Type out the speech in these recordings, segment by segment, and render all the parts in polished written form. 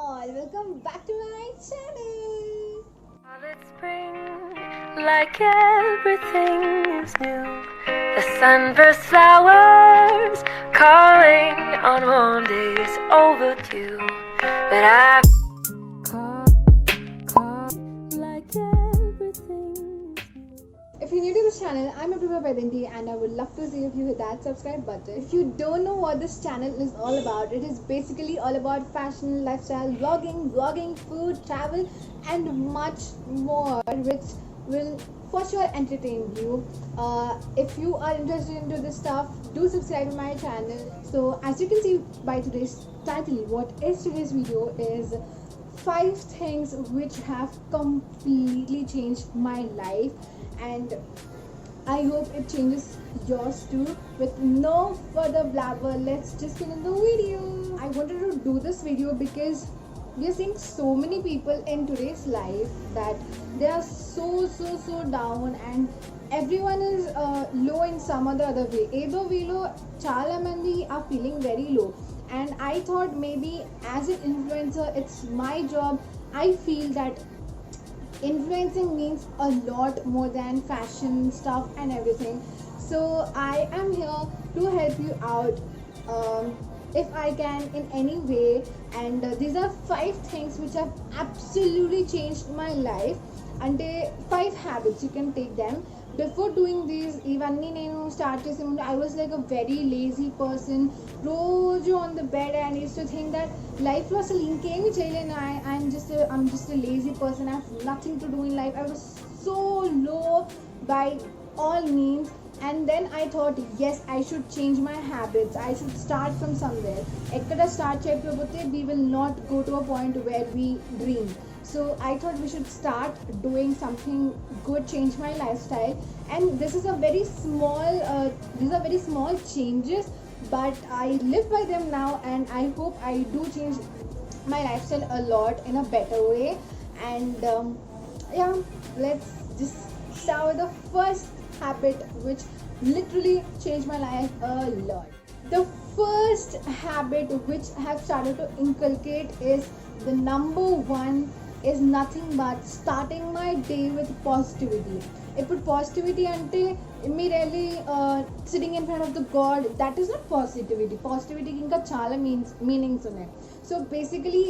all, welcome back to my channel. Solid spring, like everything is new. The sunburst flowers calling on warm days overdue. But I like everything is new. If you're new to this channel, I'm Apurva Vedanti and I would love to see if you hit that subscribe button. If you don't know what this channel is all about, it is basically all about fashion, lifestyle, vlogging, food, travel and much more, which will for sure entertain you. If you are interested into this stuff, do subscribe to my channel. So as you can see by today's title, what is today's video is 5 things which have completely changed my life, and I hope it changes yours too. With no further blabber, let's just get in the video. I wanted to do this video because we are seeing so many people in today's life that they are so down, and everyone is low in some or the other way. Either way low, chala mandi are feeling very low, and I thought maybe as an influencer, it's my job. I feel that influencing means a lot more than fashion stuff and everything. So I am here to help you out if I can in any way, and these are 5 things which have absolutely changed my life. And 5 habits, you can take them. Before doing these, ఇవన్నీ నేను start చేసే ముందు I was like a very lazy person. రోజు on the bed and I used to think that life లో అసలు ఇంకేమీ చేయలేను. I'm just a lazy person. I have nothing to do in life. I was so low by all means, and then I thought, yes, I should change my habits. I should start from somewhere. ఎక్కడ start చేయకపోతే we will not go to a point where we dream. So I thought we should start doing something good, change my lifestyle. And this is a very small these are very small changes, but I live by them now, and I hope I do change my lifestyle a lot in a better way. And yeah, let's just start with the first habit which literally changed my life a lot. The first habit which I have started to inculcate is the number one is nothing but starting my day with positivity. ఇప్పుడు positivity అంటే immediately sitting in front of the God, that is not positivity. Positivity ఇంకా చాలా meanings ఉన్నాయి. So basically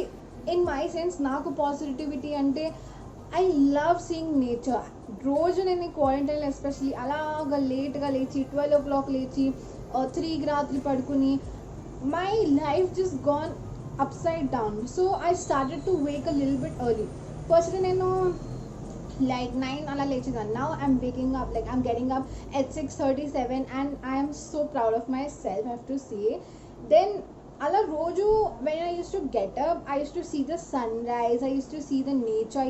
in my sense, నాకు positivity అంటే I love seeing nature. రోజు నేను quarantine especially అలాగా లేట్గా లేచి 12 o'clock లేచి 3కి రాత్రి పడుకుని my life just gone upside down. So I started to wake a little bit early. First నేను like 9 అలా లేచేదాన్ని. Now I'm waking up, like I'm getting up at 6:37, and I am so proud of myself, I have to say. Then అలా రోజు when I used to get up, I used to see the sunrise, I used to see the nature,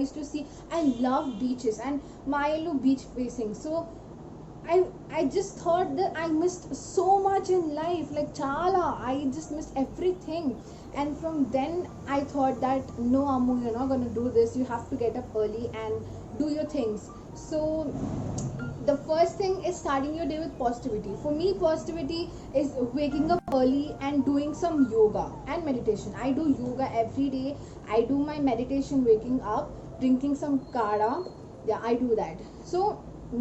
I love beaches, and my ilu beach facing. So I just thought that I missed so much in life, like chala, I just missed everything. And from then I thought that no Ammu, you're not going to do this, you have to get up early and do your things. So the first thing is starting your day with positivity. For me, positivity is waking up early and doing some yoga and meditation. I do yoga every day. I do my meditation waking up, drinking some kada. Yeah, I do that. So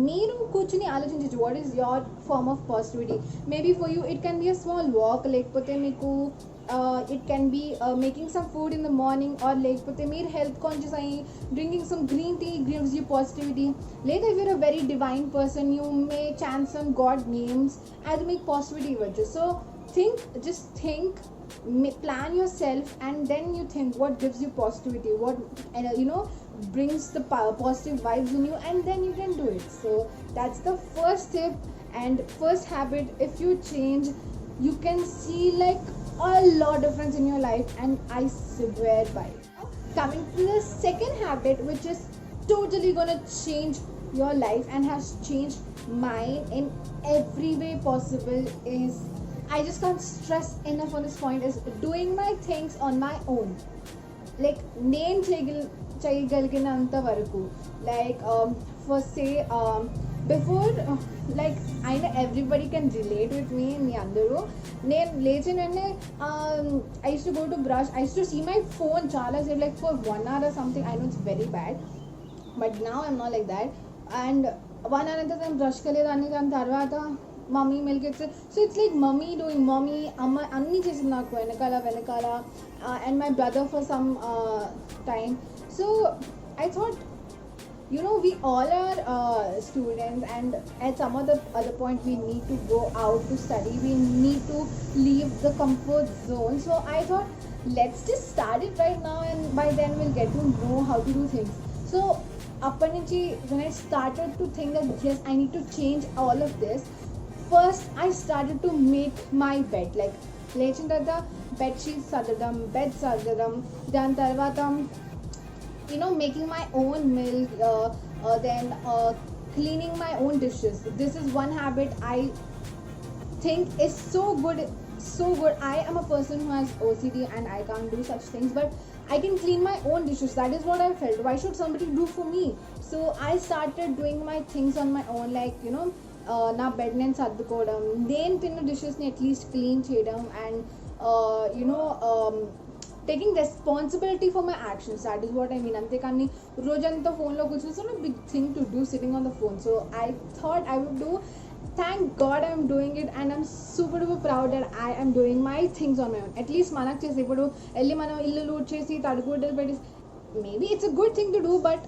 మీరు కూర్చుని ఆలోచించవచ్చు what is your form of positivity. Maybe for you it can be a small walk, లేకపోతే మీకు it can be making some food in the morning, or లేకపోతే మీరు health conscious అయ్యి drinking some green tea gives you positivity. లేదా if you're a very divine person, you may chant some god names, అది మీకు positivity ఇవ్వచ్చు. So just think, plan yourself, and then you think what gives you positivity, what brings the positive vibes in you, and then you can do it. So that's the first tip and first habit. If you change, you can see like a lot of difference in your life, and I swear by it. Coming to the second habit, which is totally gonna change your life and has changed mine in every way possible, is I just can't stress enough on this point, is doing my things on my own. Like నేను చేయగలిగినంత వరకు, like for say before like అయినా everybody can relate with me అందరూ. నేను లేచిన వెంటనే I use to go to brush, I use to see my phone చాలా సేపు, like for 1 hour or something. I know it's very bad, but now I'm not like that. And 1 hour అంతా నేను brush కలేదాన్ని, దాని తర్వాత mummy milk it's. So it's like mummy doing, mummy అమ్మ అన్నీ చేసింది నాకు వెనకాల. And my brother for some time. So I thought, you know, we all are students, and at some other point we need to go out to study, we need to leave the comfort zone. So I thought, let's just start it right now, and by then we'll get to know how to do things. So appanunchi when I started to think that yes, I need to change all of this, first I started to make my bed. Like లేచిన తర్వాత bed sheets సర్దడం, bed సర్దడం, దాని తర్వాత making my own milk, then cleaning my own dishes. This is one habit I think is so good. I am a person who has OCD and I can't do such things, but I can clean my own dishes. That is what I felt. Why should somebody do for me? So I started doing my things on my own, like నా bed నేను సర్దుకోవడం, నేను తిన్న డిషెస్ని at least clean చేయడం, and taking responsibility for my actions. That is what I mean. అంతేకాని రోజంతా ఫోన్లో కూర్చొని, so a big thing to do sitting on the phone. So I thought I would do. Thank God I'm doing it, and I'm super duper proud that I am doing my things on my own. At least మనకు చేసి ఇప్పుడు వెళ్ళి మనం ఇల్లు loot చేసి తడుగుడ్డలు పెట్టి, maybe it's a good thing to do, but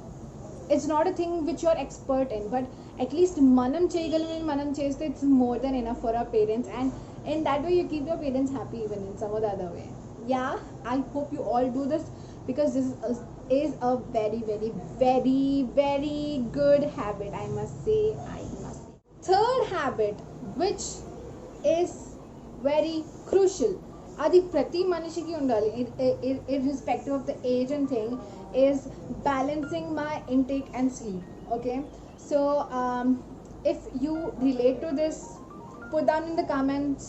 it's not a thing which you're expert in. But at least మనం చేయగలిగిన మనం చేస్తే it's more than enough for our parents, and in that way you keep your parents happy even in some or the other way. Yeah, I hope you all do this, because this is a very very very very good habit, I must say. Third habit, which is very crucial, adi prati manishiki undali, irrespective of the age and thing, is balancing my intake and sleep. Okay, so if you relate to this, put down in the comments.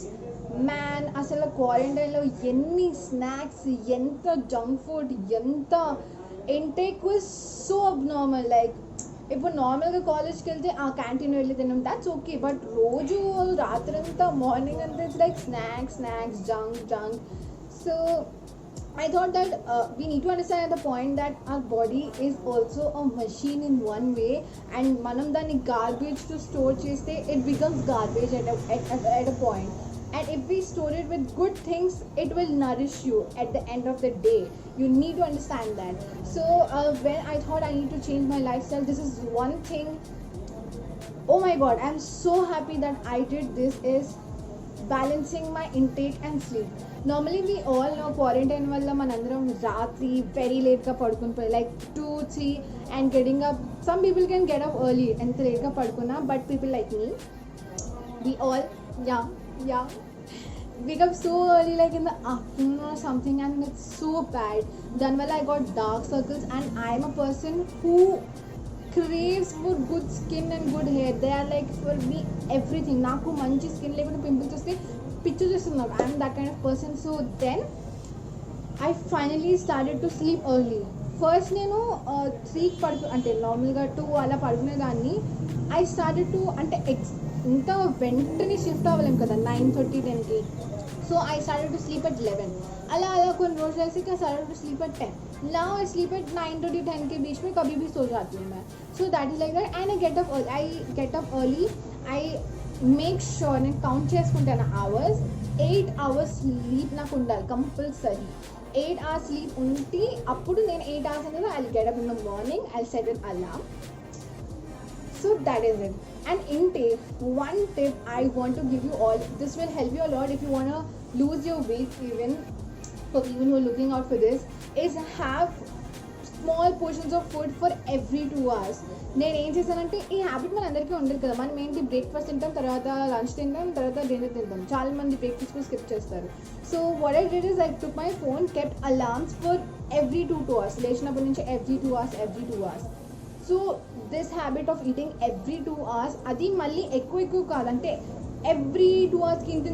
Man, asala quarantine lo enni snacks, enta junk food, enta intake was so abnormal. Like ఇప్పుడు నార్మల్గా కాలేజ్కి వెళ్తే ఆ canteen వెళ్ళి తిన్నాం, that's okay. But రోజు రాత్రంతా morning అంతా it's like snacks junk. So I thought that we need to understand at the point that our body is also a machine in one way, and manam dani garbage to store cheste, it becomes garbage at a point. And if we store it with good things, it will nourish you at the end of the day. You need to understand that. So when I thought I need to change my lifestyle, this is one thing. Oh my god, I'm so happy that I did this, is balancing my intake and sleep. Normally we all know quarantine valla manandram ratri very late ga padukunna, like 2-3, and getting up. Some people can get up early and late ga padukuna, but people like me, we all wake up so early, like in the afternoon or something, and it's so bad. Then I got dark circles, and I'm a person who craves for good skin and good hair. They are like for me everything. Naku manchi skin lekunda pimples vaste picture chestunnadu. I'm that kind of person. So then I finally started to sleep early. First నేను 3 పడుకు అంటే నార్మల్గా 2 అలా పడుకునేదాన్ని. I started to అంటే ఇంత వెంటనే shift అవ్వలేం కదా 9:30 10కి. So I started to sleep at 11. అలా కొన్ని రోజులు ऐसे I started to sleep at 10. Now I sleep at 9:30 10 के बीच में कभी भी सो जाती हूँ मैं. So that is like that. And I get up early. I make sure నేను కౌంట్ చేసుకుంటాను hours. 8 hours sleep నాకు ఉండాలి కంపల్సరీ. 8 hours sleep ఉంటే అప్పుడు నేను 8 hours అనేది I'll get up in the morning. I'll set an alarm. So that is it. And intake, one tip I want to give you all, this will help you a lot if you want to lose your weight, even for people who are looking out for this, is have small portions of food for every 2 hours. నేను ఏం చేశానంటే, ఈ habit మన అందరికీ ఉండదు కదా. మనం ఏంటి బ్రేక్ఫాస్ట్ తింటాం, తర్వాత లంచ్ తింటాం, తర్వాత డిన్నర్ తింటాం. చాలా మంది బ్రేక్ఫాస్ట్ కూడా స్కిప్ చేస్తారు. So what I did is I took my phone, kept alarms for every 2 hours. లేచినప్పటి నుంచి every 2 hours. So this habit of eating every 2 hours, అది మళ్ళీ ఎక్కువ కాదు, అంటే ఎవ్రీ 2 hours ఇంత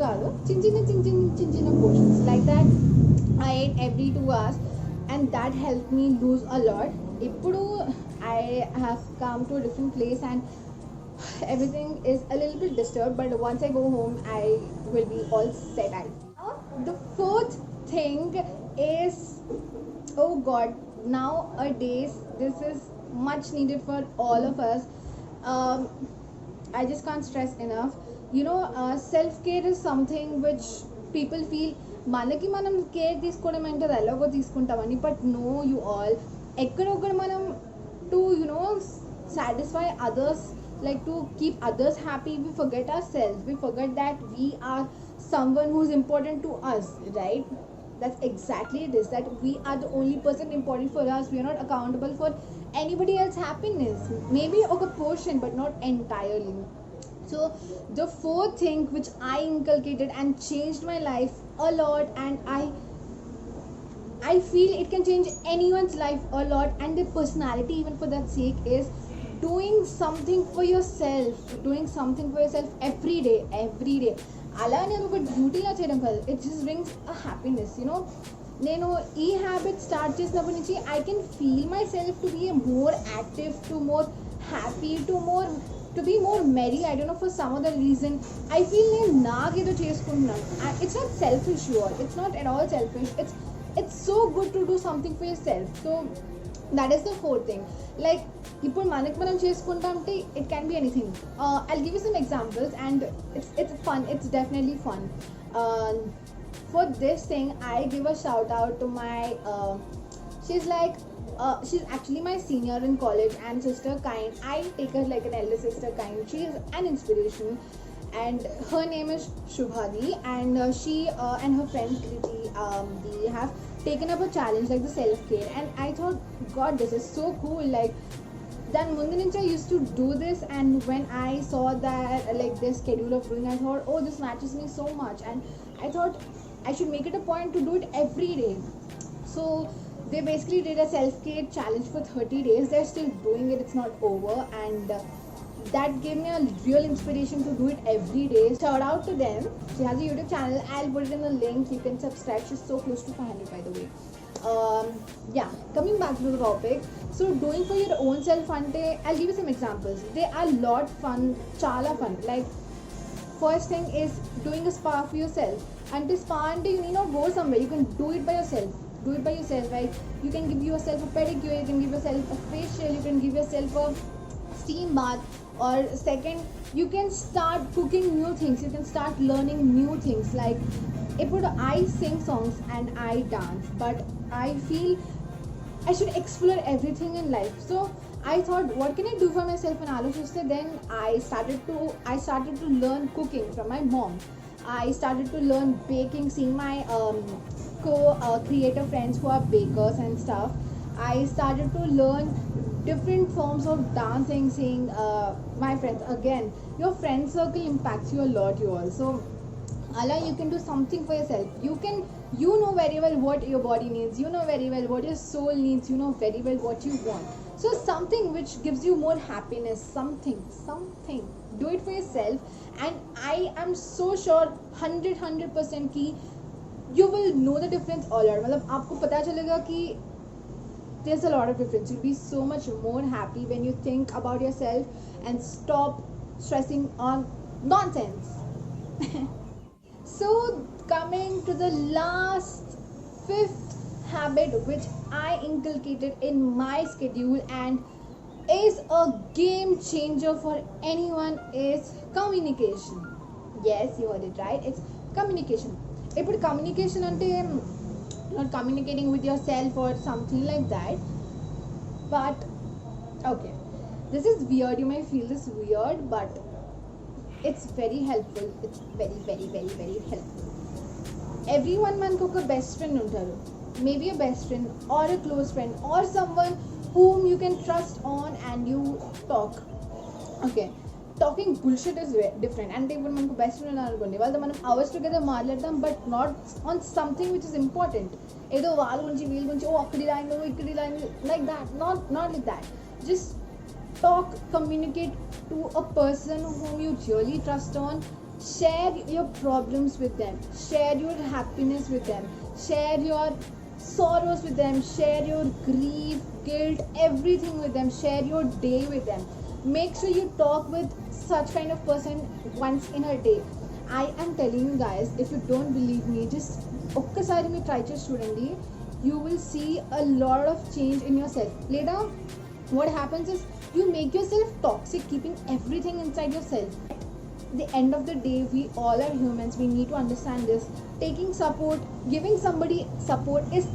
కాదు, చిన్న portions like that I eat every 2 hours, and that help me lose a lot. ఇప్పుడు I have come to different place, and everything is a little bit disturbed, but once I go home, I will be all set out. The fourth thing is, oh god, nowadays this is much needed for all of us. um, I just can't stress enough. Self care is something which people feel మనకి మనం care తీసుకోవడం అంటే అది ఎలాగో తీసుకుంటామని, but no you all, ఎక్కడొక్కడ మనం to satisfy others, like to keep others happy, we forget ourselves, we forget that we are someone who's important to us, right? That's exactly it is, that we are the only person important for us. We are not accountable for anybody else's happiness, maybe a portion but not entirely. So the fourth thing which I inculcated and changed my life a lot, and I feel it can change anyone's life a lot and their personality even for that sake, is doing something for yourself, every day. అలా నేను ఒక డ్యూటీలా చేయడం కాదు, it just brings a happiness. నేను ఈ habit start చేసినప్పటి నుంచి I can feel myself to be more active, to more happy, to be more merry. I don't know, for some other reason I feel నేను నాకేదో చేసుకుంటున్నాను. It's not selfish, it's not at all selfish. It's so good to do something for yourself. So that is the fourth thing. Like, ఇప్పుడు మనకి మనం చేసుకుంటామంటే it can be anything. I'll give you some examples, and it's fun, it's definitely fun. For this thing I give a shout out to my she's actually my senior in college and sister kind. I take her like an elder sister kind. She is an inspiration, and her name is Shubhadi, and she and her friend Kriti, they have taken up a challenge like the self care, and I thought, god, this is so cool. Like, then mundu nunchi I used to do this, and when I saw that like their schedule of doing, I thought, oh, this matches me so much, and I thought I should make it a point to do it every day. So they basically did a self-care challenge for 30 days. They're still doing it, it's not over, and that gave me a real inspiration to do it every day. Shout out to them. She has a YouTube channel, I'll put it in the link, you can subscribe. She's so close to 500, by the way. Yeah, coming back to the topic, so doing for your own self ante, I'll give you some examples. They are lot fun, chala fun. Like, first thing is doing a spa for yourself. And spa ante, you need not go somewhere, you can do it by yourself. Right? You can give yourself a pedicure, you can give yourself a facial, you can give yourself a steam bath, or second, you can start cooking new things, you can start learning new things. Like, I sing songs and I dance, but I feel I should explore everything in life. So I thought, what can I do for myself? And Alushiste, then I started to learn cooking from my mom. I started to learn baking, seeing my creative friends who are bakers and stuff. I started to learn different forms of dancing, seeing my friends. Again, your friend circle impacts you a lot, you all. So Allah, you can do something for yourself. You know very well what your body needs, you know very well what your soul needs, you know very well what you want. So something which gives you more happiness, something, do it for yourself, and I am so sure 100% ki you will know the difference all out. मतलब आपको पता चलेगा कि there's a lot of difference. You'll be so much more happy when you think about yourself and stop stressing on nonsense. So coming to the last, fifth habit which I inculcated in my schedule and is a game changer for anyone, is communication. Yes, you heard it right, it's communication. ఇప్పుడు communication అంటే not communicating with yourself or something like that, but okay, this is weird, you may feel this weird, but it's very helpful. It's very, very, very, very helpful. Everyone మనకు ఒక best friend ఉంటారు, maybe a best friend or a close friend or someone whom you can trust on and you talk. Okay, talking bullshit is different. అంటే ఇప్పుడు మనకు best friend అనుకోండి, వాళ్ళతో మనం hours together మాట్లాడతాం, but not on something which is important. ఏదో వాళ్ళ గురించి వీళ్ళ గురించి, ఓ అక్కడి లైన్ ఇక్కడ line, like that, not like that. Just talk, communicate to a person whom you really trust on. Share your problems with them, share your happiness with them, share your sorrows with them, share your grief, guilt, everything with them, share your day with them. Make sure you talk with such kind of person once in a day. I am telling you guys, if you don't believe me, just ఒక్కసారి మీరు try చేసి చూడండి. You will see a lot of change in yourself. Later, what happens is you make yourself toxic, keeping everything inside yourself. The end of the day, we all are humans. We need to understand this. Taking support, giving somebody support is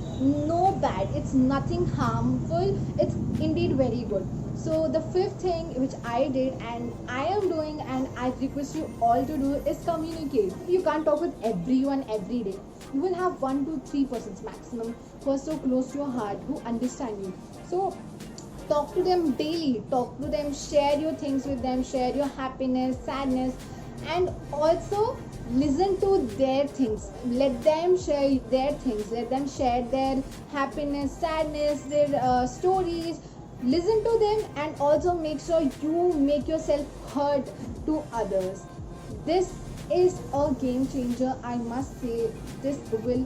no bad. It's nothing harmful. It's indeed very good. So the fifth thing which I did and I am doing and I request you all to do is communicate. You can't talk with everyone every day. You will have 1 to 3 persons maximum who are so close to your heart, who understand you. So talk to them daily, talk to them, share your things with them, share your happiness, sadness, and also listen to their things. Let them share their things, let them share their happiness, sadness, their stories. Listen to them and also make sure you make yourself heard to others. This is a game changer, I must say. This will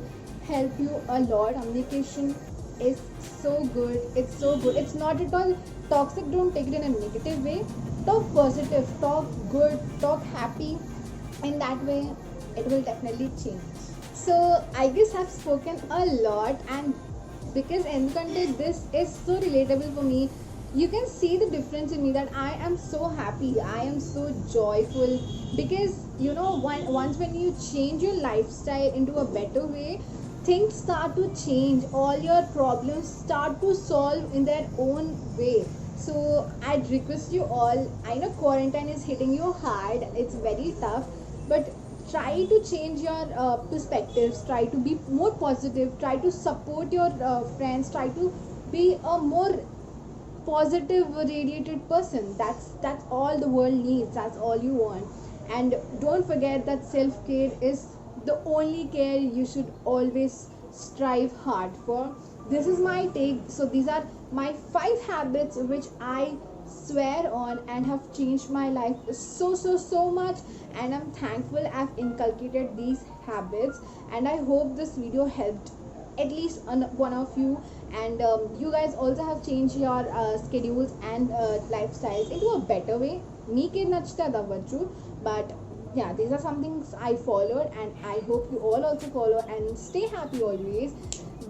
help you a lot. Communication is so good. It's so good. It's not at all toxic. Don't take it in a negative way. Talk positive, talk good, talk happy. In that way, it will definitely change. So I guess I've spoken a lot, and because this is so relatable for me, you can see the difference in me, that I am so happy, I am so joyful, because you know, once when you change your lifestyle into a better way, things start to change. All your problems start to solve in their own way. So I'd request you all, I know quarantine is hitting you hard, it's very tough, but try to change your perspectives, try to be more positive, try to support your friends, try to be a more positive radiated person. That's all the world needs, that's all you want. And don't forget that self-care is the only care you should always strive hard for. This is my take. So these are my 5 habits which I swear on and have changed my life so much, and I'm thankful I've inculcated these habits, and I hope this video helped at least one of you, and you guys also have changed your schedules and lifestyles into a better way. Meeke nachta davvachu, but yeah, these are some things I followed, and I hope you all also follow, and stay happy always.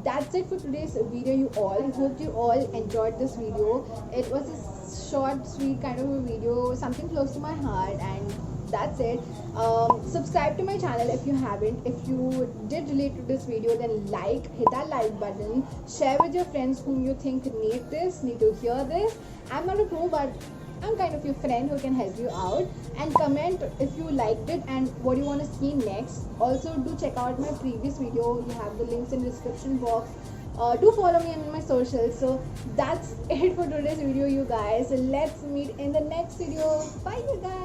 That's it for today's video, you all. I hope you all enjoyed this video. It was a short, sweet kind of a video, something close to my heart, and that's it. Subscribe to my channel if you haven't. If you did relate to this video, then hit that like button, share with your friends whom you think need to hear this. I'm not a pro, but I'm kind of your friend who can help you out. And comment if you liked it and what you want to see next. Also do check out my previous video, you have the links in the description box. Do follow me on my socials. So that's it for today's video, you guys. Let's meet in the next video. Bye you guys.